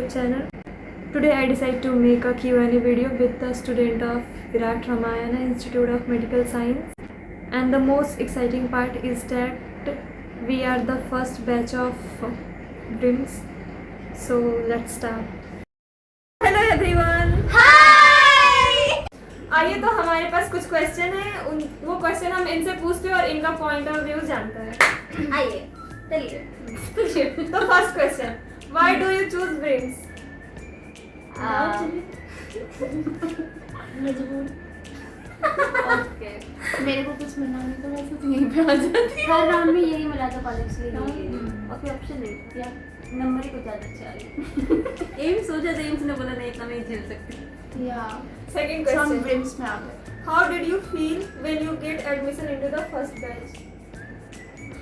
YouTube channel. Today I decided to make a Q&A video with the student of Virat Ramayana Institute of Medical Science. And the most exciting part is that we are the first batch of DRIMS. So let's start. Hello everyone. हाय। आइए तो हमारे पास कुछ question है, वो question हम इनसे पूछते हैं और इनका पॉइंट ऑफ व्यू जानते हैं। आइए चलिए। तो first question, why do you choose ब्रेम्स? मजबूर। ओके, मेरे को कुछ मिला नहीं तो मैं सिर्फ यहीं पे आ जाती हूँ। हर राउंड में यही मिला था कॉलेज के लिए और कोई ऑप्शन नहीं दिया, नंबर ही कुछ ज़्यादा अच्छा आया। एम्स सोचा था, एम्स ने बोला नहीं इतना नहीं झेल सकती। या सेकंड सब क्वेश्चन, ड्रीम्स में आ गए। How did you feel when you get admission into the first batch?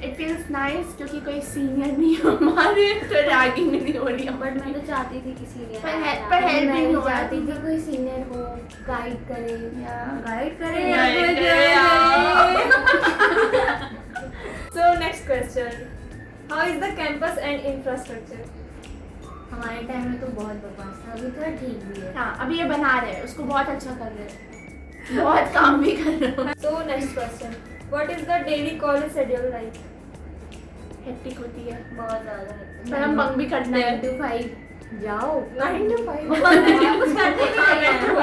It feels nice क्योंकि कोई सीनियर नहीं है हमारे, तो रैगिंग नहीं हो रही है। बट मैं तो चाहती थी कि सीनियर पर हेल्प मैं नहीं हो चाहती रही थी कोई सीनियर हो, गाइड करे गाइड करे Guide So next question, how is the campus and infrastructure? हमारे टाइम में तो बहुत बकवास था, अभी थोड़ा ठीक भी है। हाँ, अभी ये बना रहे हैं, उसको बहुत अच्छा कर रहे हैं, बहुत काम भी कर रहे हैं। So next question, what is the daily college schedule like? Hectic होती है, बहुत ज़्यादा पर हम बंक भी करते हैं। 9 to 5 जाओ 9 to 5 कुछ करते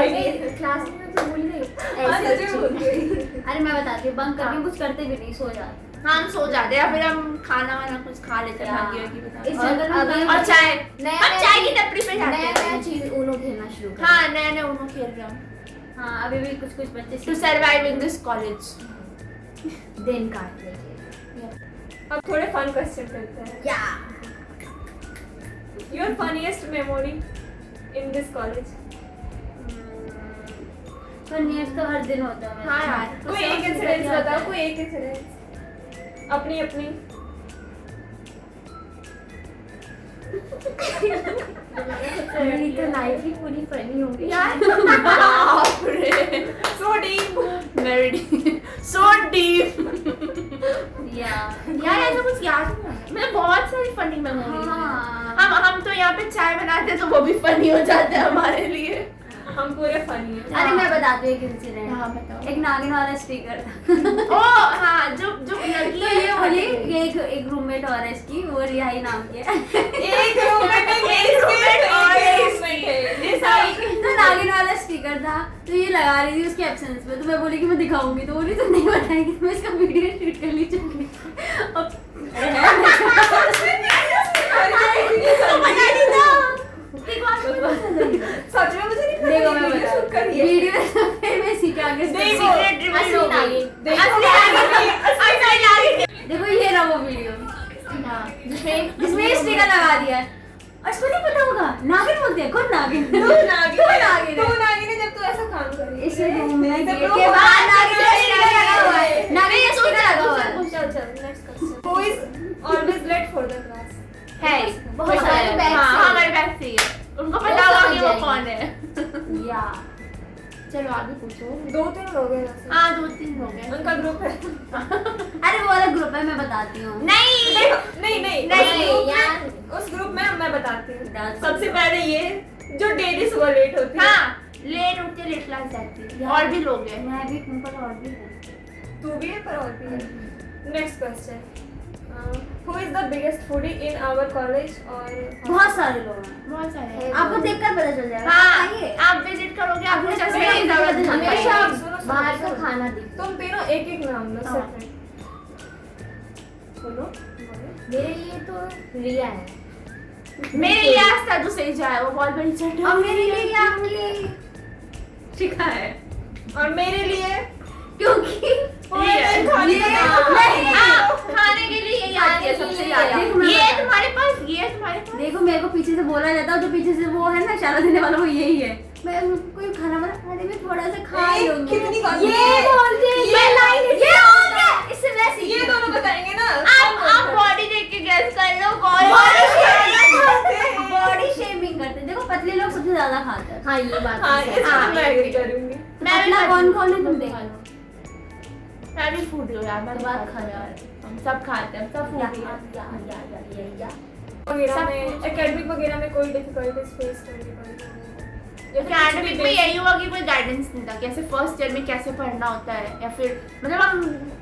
नहीं क्लास में तो भूल गई अरे मैं बताती हूँ, बंक करके कुछ करते भी नहीं, सो जाते। हाँ, हम सो जाते हैं, फिर हम खाना वाना कुछ खा लेते हैं। भाग्य की बता। इस जगह में और चाय, हम चाय की नया टपरी पे जाते नया हैं। चीज उनो खेलना शुरू कर। हाँ, नया नया उनो खेल रहे हैं। हाँ, अभी भी कुछ कुछ बच्चे to survive in this college. दिन काट लेंगे। अब थोड़े फन क्वेश्चन करते हैं। या Your funniest memory in this college? Funniest तो हर दिन होता है। हाँ यार, कोई एक इंसिडेंस बताओ, कोई एक इंसिडेंस अपनी अपनी। मेरी तो लाइफ ही पूरी फनी हो गई यार बाप रे, So deep. very deep, so deep। या यार ऐसा कुछ याद नहीं है, मतलब बहुत सारी फनी मेमोरीज हैं। हाँ हम तो यहाँ पे चाय बनाते हैं तो वो भी फनी हो जाते हैं हमारे लिए। हम पूरे फनी हैं। अरे मैं बताती हूँ एक इंसिडेंट। हाँ, बताओ। एक नागिन वाला स्पीकर था। ओ हाँ, जो लड़की तो ये बोली एक रूममेट और है इसकी, वो रिहाई नाम की है। एक रूममेट तो नागिन वाला स्पीकर था, तो ये लगा रही थी उसके एब्सेंस में, तो मैं बोली कि मैं दिखाऊंगी, तो बोली तो नहीं बताएगी, तो मैं इसका वीडियो शूट कर ली चुकी। सच में मुझे नहीं पता। देखो मैं वीडियो शूट करी है। वीडियो में सीखे आगे देखो, असली नागिन। देखो ये रहा वो वीडियो जिसमें ये स्टिकर लगा दिया है, और इसको नहीं पता होगा नागिन बोलते हैं। कौन नागिन? तू नागिन है जब तू ऐसा काम कर रही है। इस रूम में जब गेट लोग के बाहर नागिन का नागिन स्टिकर लगा हुआ है। नागिन का स्टिकर लगा हुआ है। चल next question, who is always late for the class? है बहुत सारे हाँ, बैच हाँ, हमारे बैच से ही है। उनको पता होगा कि वो कौन है। या चलो आगे पूछो। 2-3 लोग हैं वैसे। हाँ, 2-3 लोग हैं। उनका ग्रुप है। अरे वो वाला ग्रुप है, मैं बताती हूँ। नहीं नहीं, यार। उस ग्रुप में मैं बताती हूँ। डांस सबसे पहले ये जो डेली सुबह लेट होती है। हाँ, लेट उठते लेट क्लास जाती है। और भी लोग हैं। मैं भी तुम पर और भी हूँ। तू भी है पर और भी है। Next question, who is the biggest foodie in our college? और बहुत सारे लोग हैं, बहुत सारे हैं। आपको देखकर पता चल जाएगा। हाँ, आइए आप विजिट करोगे, आपको आपको चश्मे चश्मे की जरूरत नहीं हमेशा पड़ेगी। सुनो, बाहर सुनो, का सुनो। खाना दिख। तुम तीनों एक नाम लो हाँ। सेपरेट। बोलो। मेरे लिए तो रिया है। मेरे लिए आज था दूसरे जाए, वो बहुत बड़ी चट्टान। और मेरे लिए क्या अंगली शिखा है। और मेरे लिए क्योंकि ये खाने ये नहीं। हाँ, खाने के लिए यही आती है खाने के सबसे लिए। ज्यादा। देखो मैं ये बता- तुम्हारे पास, ये तुम्हारे पास। देखो मेरे को पीछे से बोला जाता है, जो पीछे से वो है ना इशारा देने वाला, वो यही है। मैं कोई खाना बना, अरे मैं थोड़ा सा खा ही लूंगी। कितनी बात- ये बोलते हैं, ये line है। ये और क्या? इससे मैं सीखी ये हूँ। दोनों बताएंगे ना। आप बॉडी देख के गैस कर लो कौन। बॉडी शेमिंग करते हैं। देखो पतले लोग सबसे ज्यादा खाते हैं। हाँ ये बात हाँ, तो इस सही है। पर मैं एग्री करूंगी। मैं भी पतला कौन कौन है तुम देख लो। मैं भी फूड हूँ यार, मैं बात तो खा रहा यार। हम सब खाते हैं, हम सब या, फूड हैं। या। वगैरह में, एकेडमिक वगैरह में कोई डिफिकल्टीज फेस करनी पड़ी? एकेडमिक में यही हुआ कि कोई गाइडेंस नहीं था, कैसे फर्स्ट ईयर में कैसे पढ़ना होता है, या फिर मतलब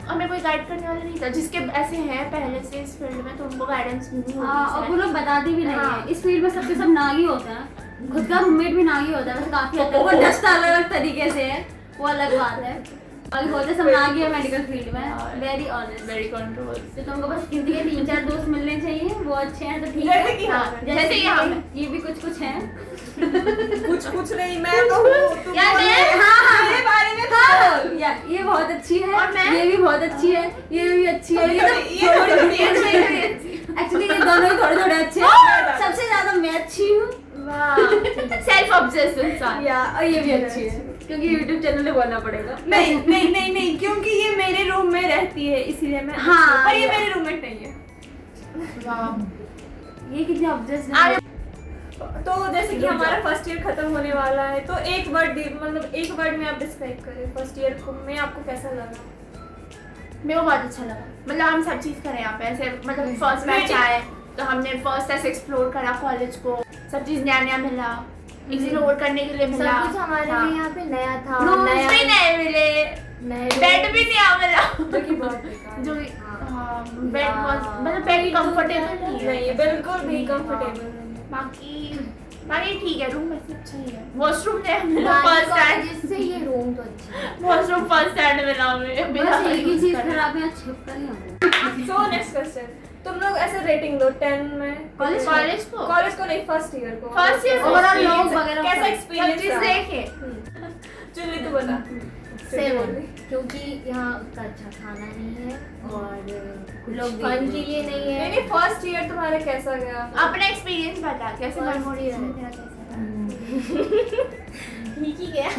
हमें कोई गाइड करने वाला नहीं था। जिसके ऐसे हैं पहले से इस फील्ड में तो उनको गाइडेंस नहीं होती। और वो लोग बताते भी नहीं हाँ। है। इस फील्ड में सबके सब नागी होते हैं, खुद का रूममेट भी नागी होता है, वैसे काफी हद तक वो डस्ट अलग अलग तरीके से है, वो अलग बात है। और होते सब नागी है मेडिकल फील्ड में, वेरी ऑनेस्ट, वेरी कंट्रोवर्सी। तो तुमको बस किसी के 3-4 दोस्त मिलने चाहिए, वो अच्छे हैं तो ठीक जैसे है। कि हाँ, जैसे कि हम ये भी कुछ हैं। कुछ नहीं, मैं तो हूँ, तुम यार बोलो। मैं हाँ मेरे बारे में हाँ या ये बहुत अच्छी है, और मैं? ये भी बहुत अच्छी है, ये भी अच्छी है, ये थोड़ी एक्चुअली ये दोनों ही थोड़े थोड़े अच्छे हैं। सबसे ज्यादा मैं अच्छी हूँ सेल्फ ऑब्सेस्ड इंसान। या और ये भी अच्छी है, क्योंकि YouTube चैनल पे बोलना पड़ेगा। नहीं, क्योंकि ये मेरे रूम में रहती है इसलिए मैं हाँ, पर ये या। मेरे रूममेट नहीं है। वाह। ये कितनी ऑब्सेस्ड आगे है। तो जैसे कि हमारा फर्स्ट ईयर खत्म होने वाला है, तो एक वर्ड में आप डिस्क्राइब करें फर्स्ट ईयर को, में आपको कैसा लगा? मेरे को बहुत अच्छा लगा, मतलब हम सब चीज़ करें यहाँ पे ऐसे, मतलब फर्स्ट बैच आए तो हमने फर्स्ट ऐसे एक्सप्लोर करा कॉलेज को, सब चीज़ नया नया मिला, एक्सप्लोर करने के लिए मिला। सब कुछ हमारे लिए यहाँ पे नया था, रूम्स भी नए मिले, नए बेड भी नया मिला, जो कि बहुत बेकार है। जो बेड मतलब बेड कंफर्टेबल नहीं है, नहीं, बिल्कुल भी कंफर्टेबल नहीं है। बाकी ठीक है, रूम वैसे अच्छा ही है। वॉशरूम ने मिला गाड़ी फर्स्ट स्टैंड, कॉलेज से ये रूम तो अच्छा है। वॉशरूम फर्स्ट स्टैंड मिला हमें। बस एक ही चीज खराब है, छिप कर ही हमें। सो नेक्स्ट क्वेश्चन, तुम लोग ऐसे रेटिंग दो 10 में कॉलेज कॉलेज को नहीं, फर्स्ट ईयर को। First year को। ओवरऑल लोग वगैरह कैसा सब एक्सपीरियंस चीज़ देखे। चुन्नी तू बता। 7 क्योंकि यहाँ उतना अच्छा खाना नहीं है और लोग फन के लिए नहीं है। नहीं, फर्स्ट ईयर तुम्हारा कैसा गया? अपना एक्सपीरियंस बता, कैसे मेमोरी है तेरा, कैसा ठीक ही गया।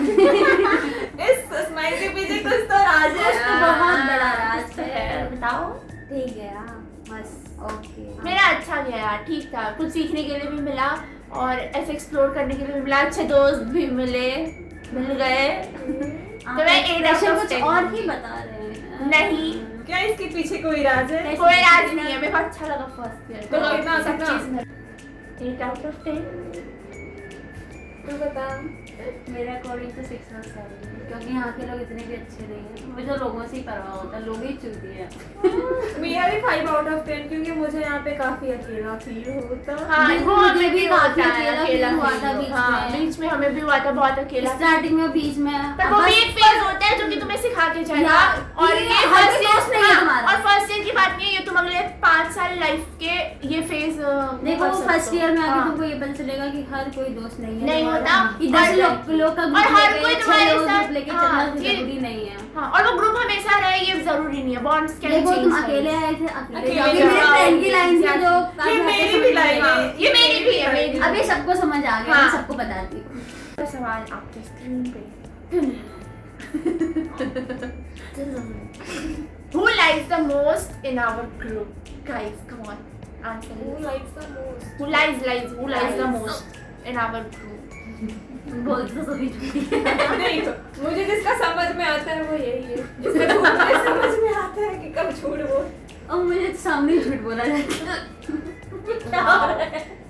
इस स्माइल के पीछे कुछ तो राज है। बहुत बड़ा राज है। बताओ। ठीक गया बस, ओके। मेरा अच्छा गया यार, ठीक था, कुछ सीखने के लिए भी मिला और ऐसे एक्सप्लोर करने के लिए भी मिला, अच्छे दोस्त भी मिल गए। तो मैं एक दर्शन out of कुछ 10 और ही बता रहे हैं। नहीं, क्या इसके पीछे कोई राज है? कोई राज नहीं है, मेरे को अच्छा लगा फर्स्ट ईयर। तो कितना सब कितना? चीज 8 out of 10। तू बता। मेरा अकॉर्डिंग तो 6 और 7, क्योंकि यहाँ के लोग इतने भी अच्छे नहीं हैं। मुझे तो लोगों से ही परवाह होता है, लोग ही चुनती है। मेरा भी 5 out of 10, क्योंकि मुझे यहाँ पे काफी अकेला फील होता। हाँ, देखो, वो मुझे हमें भी भी काफी होता है, अकेला अकेला feel हुआ feel था होता। बीच हाँ, में। बीच में हमें भी हुआ था बहुत अकेला। स्टार्टिंग में, बीच में। पर वो भी एक फेज होता है जो कि तुम्हें सिखा के जाएगा। और ये हर फर्स्ट दोस्त नहीं है ईयर, तुम्हारा। और फर्स्ट ईयर की बात नहीं है, ये तुम अगले 5 साल लाइफ के ये फेज देखो, फर्स्ट ईयर में आके तुमको ये पता चलेगा कि हर कोई दोस्त नहीं है। नहीं होता। इधर से लोग का और ग्रुप हर लेके, कोई 6 तुम्हारे लोग साथ- ग्रुप लेके हाँ, चलना ये- जरूरी नहीं है। हाँ, और वो ग्रुप हमेशा रहे ये जरूरी नहीं है, बॉन्ड्स कैन देखो, चेंज। तुम अकेले आए थे, अकेले अकेले जाके मेरे जाओ। फ्रेंड की लाइन थी जो ये काफी मेरी हद तक भी समझ लाइन आई। है। ये मेरी भी है, मेरी भी। अभी सबको समझ आ गया, हाँ। मैं सबको बताती हूँ। तो सवाल आपके स्क्रीन पे Who likes the most in our group? Guys, come on, answer Who it. likes the most? Who likes the most in our group? बोल तो सभी झूठी है। नहीं, तो मुझे जिसका समझ में आता है वो यही है, जिसका झूठ मुझे समझ में आता है कि कब झूठ बोल। और मुझे सामने ही झूठ बोला जाता है। क्या हो रहा है?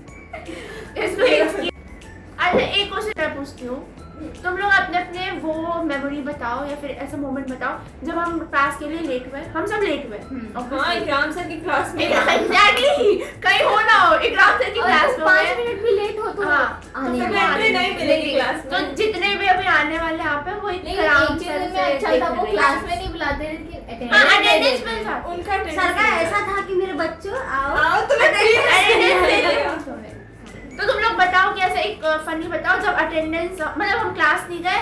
अच्छा, एक क्वेश्चन मैं पूछती हूँ, तुम लोग अपने अपने वो मेमोरी बताओ या फिर ऐसा मोमेंट बताओ जब हम क्लास के लिए लेट हुए। हम सब लेट हुए। हाँ, इकराम सर की क्लास में। एग्जैक्टली, कहीं हो ना हो इकराम सर की क्लास में 5 हुए। मिनट भी लेट हो तो हाँ, आने तो दो। फिर एंट्री नहीं मिलेगी क्लास तो में। जितने भी अभी आने वाले यहाँ पे वो नहीं, इकराम एक चीज सर में से अच्छा था, वो देख क्लास रहे में नहीं बुलाते लेकिन हैं। हाँ, अटेंडेंस मिल जाता। उनका सर का ऐसा था कि मेरे बच्चों आओ। आओ, तुम्हें अटेंडेंस ले free लिया। तो तुम लोग बताओ कि ऐसा एक फनी बताओ जब अटेंडेंस, मतलब हम क्लास नहीं गए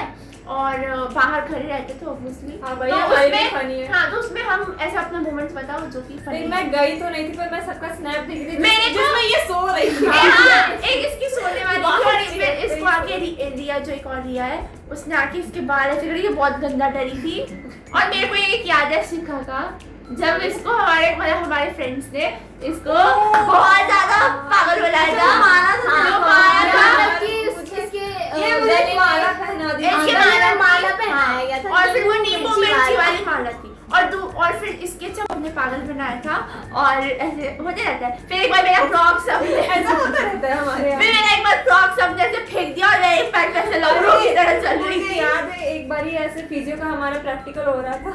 और बाहर खड़े रहते थे ऑब्वियसली। हाँ भाई, हमारी भी funny है। हाँ, तो उसमें हम ऐसे अपने मोमेंट्स बताओ जो कि फनी। नहीं, मैं गई तो नहीं थी, पर मैं सबका स्नैप देख रही थी मैंने जो- जिसमें ये सो रही थी। हाँ, एक इसकी सोने वाली बहुत थी और अच्छी फिर है, इसको आके रिया, जो एक और रिया है, उसने आके इसके बाल ऐसे करी, ये बहुत गंदा डरी थी। और मेरे को एक याद है शिखा का, जब इसको हमारे फ्रेंड्स ने इसको बहुत ज्यादा पागल बनाया था। मारा था। जो हाँ, मारा था। मतलब कि इसके ये मुझे माला पहना दी। इसके अंदर माला माला पहनाया गया था। और फिर वो नींबू मिर्ची मिर्ची वाला। वाली माला थी। और फिर इसके जब सबने पागल बनाया था और ऐसे होते रहता है। फिर एक बार मेरा फ्रॉक सबने ऐसा होता रहता है हमारे यहाँ। फिर मैंने एक बार फ्रॉक सबने ऐसे फेंक दिया और मैं एक पैर पे ऐसे लौंडों की तरह चल रही मुझे थी। याद है एक बार ही ऐसे फिजियो का हमारा प्रैक्टिकल हो रहा था।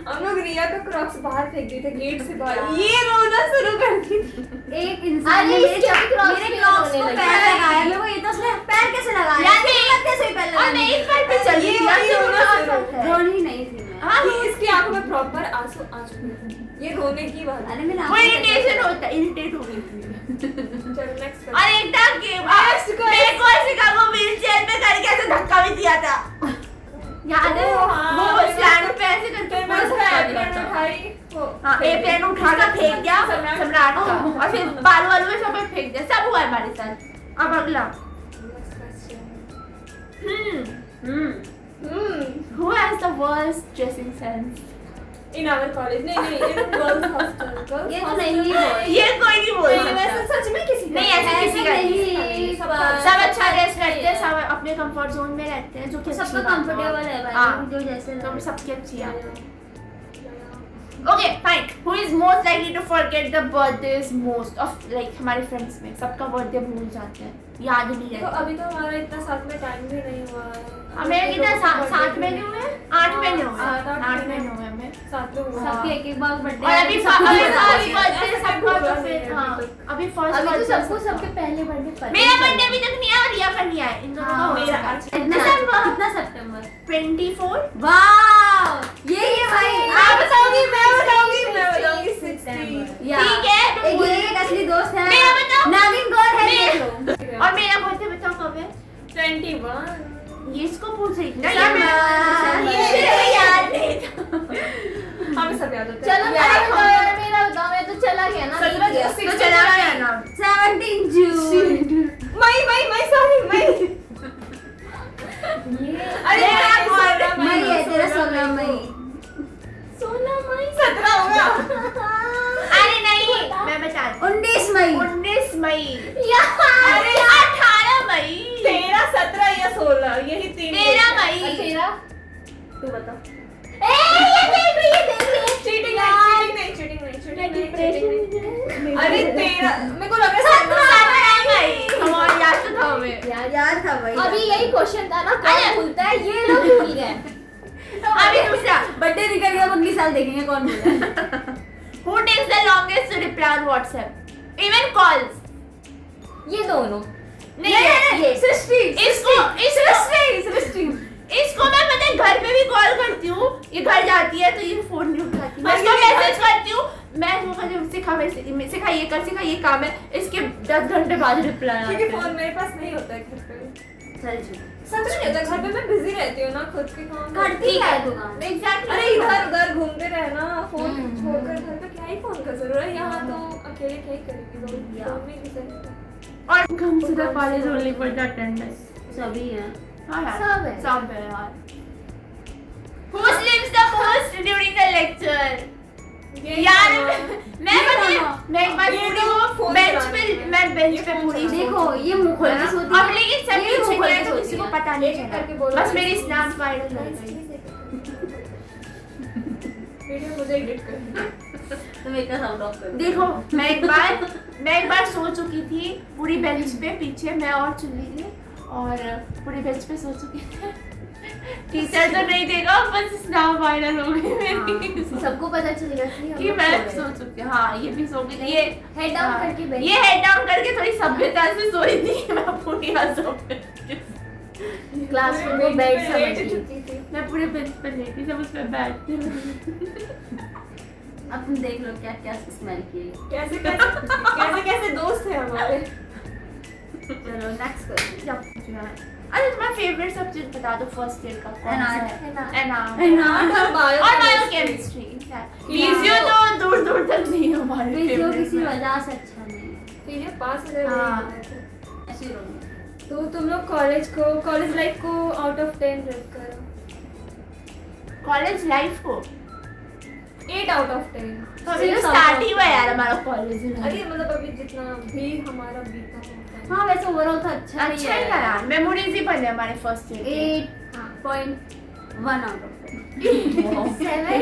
हम लोग रिया का क्रॉक्स बाहर फेंक दिए थे गेट से बाहर, ये रोना शुरू कर दी थी। एक इंसान ने मेरे क्रॉक्स को पैर लगाया, मेरे को ये तो उसने पैर कैसे लगाया? यार नहीं, कैसे पैर और मैं एक पैर पे चल रही थी यार, ये रोना शुरू। रोनी नहीं थी मैं। हाँ, ये इसकी आंखों में प्रॉपर आंसू आ चुके थे। ये रोने की बात है। अरे मेरा वो इरिटेशन होता है, इरिटेट हो गई थी। चलो नेक्स्ट और एक था कि मेरे को ऐसे का वो व्हीलचेयर पे करके ऐसे धक्का भी दिया था। याद है? वो स्टैंड पे ऐसे करके मैं उसका एप्रिन उठाई, हाँ, एप्रिन उठा के फेंक दिया सम्राट का, और फिर बालू वालू में सब फेंक दिया। सब हुआ है हमारे साथ। अब अगला, who has the worst dressing sense? In our college नहीं इन गर्ल्स हॉस्टल। ये तो नहीं बोल। ये कोई नहीं बोल सकता। वैसे सच में किसी नहीं, ऐसे किसी का नहीं। पर- सब अच्छा ड्रेस करते हैं, सब अपने कंफर्ट जोन में रहते हैं, जो कि सबका कंफर्टेबल है भाई, हाँ। जो जैसे तो लगे। सबकी अच्छी है। Okay fine, who is most likely to forget the birthdays most of like हमारे फ्रेंड्स में सबका बर्थडे भूल जाते हैं, याद नहीं तो रहता। अभी तो हमारा इतना साथ में टाइम भी नहीं हुआ है। हमें कितना 7 महीने हुए, 8 महीने हुए, 8 8 महीने हुए हमें। साथ में हुआ। सबके एक बार बर्थडे और अभी साथ में अभी हुआ। बर्थडे ऐसा सबका हुआ तो नहीं फिर है हाँ अभी तक। अभी फर्स्ट अभी तो बर्थडे सबको सबके पहले बर्थडे पता मेरा ही बर्थडे चला। अभी तक नहीं आया और रिया का नहीं आया, इन दोनों का हाँ, हो मेरा चुका है। आज कितना दिसंबर सितंबर? 24। वाह, ये भाई मैं बताऊंगी 60। ठीक है, तो एक ये एक असली दोस्त है। मेरा बताओ। नागिन कौन है मेरा- देख लो। और मेरा बर्थडे बताओ कब है? 21। ये इसको पूछ रही थी ना, दिसंबर। ये मेरे याद नहीं था। हमें सब याद होता है। चलो यार, मेरा बताओ यार, मेरा बताओ, मैं तो चला गया ना। 17 तो चला गया ना। 17 जून। मई सॉरी मई। अरे मेरा यार, मई है तेरा 16 मई। 16 मई 17 होगा। अरे नहीं, मैं बता 19 मई। 19 मई। अरे 18 मई। 13, 17 या 16 यही 3। 13 मई। तेरा तू बता। ये देख ली चीटिंग नहीं। अरे 13 मेरे को लग रहा है 17 मई। हमारे याद तो था हमें। याद था भाई। अभी यही क्वेश्चन था ना, अरे। कौन भूलता है? ये लोग भूल गए। अभी दूसरा, बर्थडे निकल गया, अगली साल देखेंगे कौन बोला। who takes the longest to reply on WhatsApp? Even calls. ये दोनों। नहीं ये सृष्टि। इसको मैं पता है घर पे भी कॉल करती हूँ, ये घर जाती है तो ये फोन नहीं उठाती, मैं इसको मैसेज करती हूँ, मैं वो कहती हूँ सिखा ये कर, सिखा ये काम है, इसके 10 घंटे बाद रिप्लाई क्योंकि फोन मेरे पास नहीं होता है घर पे। चल चल। सच में नहीं होता घर पे, मैं बिजी रहती हूँ ना खुद के काम में। करती है दुकान। एग्जैक्टली। अरे इधर उधर घूमते रहना, फोन छोड़कर घर पे क्या ही फोन का जरूरत है। यहाँ तो अकेले क्या ही करेगी लोग, फोन में भी सही। और consider college only for the attendance. सभी है। हाँ यार, सब है। सब है यार। Who sleeps the most during the lecture? यार मैं पता है, मैं एक बार ये पूरी तो वो फोन बेंच चलाने पे के। मैं बेंच ये पे फोन पूरी चलाने देखो ये मुंह खोल के सोती अब लेकिन सब ये पीछे मुंह खोल गए के तो सोती किसी को है। पता नहीं एक एक करके चला, बोलो। बस मेरी स्नैप वायरल हो गई। वीडियो मुझे एडिट करनी है। तो मेरे का साउंड ऑफ कर दे। देखो मैं एक बार सो चुकी थी पूरी बेंच पे पीछे, मैं और चुन्नी थी और पूरी बेंच पे सो चुकी थी। टीचर तो नहीं देगा, बस स्नैप वायरल हो गई मेरी सबको पता चलेगा कि मैं सो चुकी। हाँ ये भी सो गई। ये हेड डाउन हाँ, करके बैठ। ये हेड डाउन करके थोड़ी सभ्यता से सोई थी, मैं पूरी सो क्लास में वो बेड समझ लेट ली। चुकी थी। मैं पूरे बेंच पे लेटी सब उस पे बैठती हूँ। अब तुम देख लो क्या क्या स्मेल किए। कैसे दोस्त है हमारे। चलो नेक्स्ट क्वेश्चन। अरे तुम्हारा फेवरेट सब्जेक्ट बता दो फर्स्ट ईयर का कौन सा है? और बायोकेमिस्ट्री। फिजियो तो दूर दूर तक नहीं है हमारे फिजियो favorite किसी में। वजह से अच्छा नहीं है। फिर ये पास हो गए। हाँ। ऐसे ही रहूंगी। तो तुम लोग कॉलेज लाइफ को आउट ऑफ 10 रेट करो। कॉलेज लाइफ को 8 आउट ऑफ 10। तो अभी तो स्टार्ट ही हुआ यार हमारा कॉलेज। अरे मतलब अभी जितना भी हमारा बीता होता है। हाँ वैसे ओवरऑल तो अच्छा ही अच्छा ही था यार, मेमोरीज ही बने हमारे फर्स्ट ईयर के। 8.1 आउट ऑफ 10। 7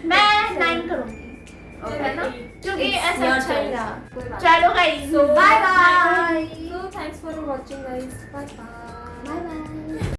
मैं 9 करूंगी है ना, क्योंकि ऐसा Your अच्छा choice. लगा। कोई बात चलो guys, So, bye bye. So thanks for watching guys. Bye bye. Bye bye.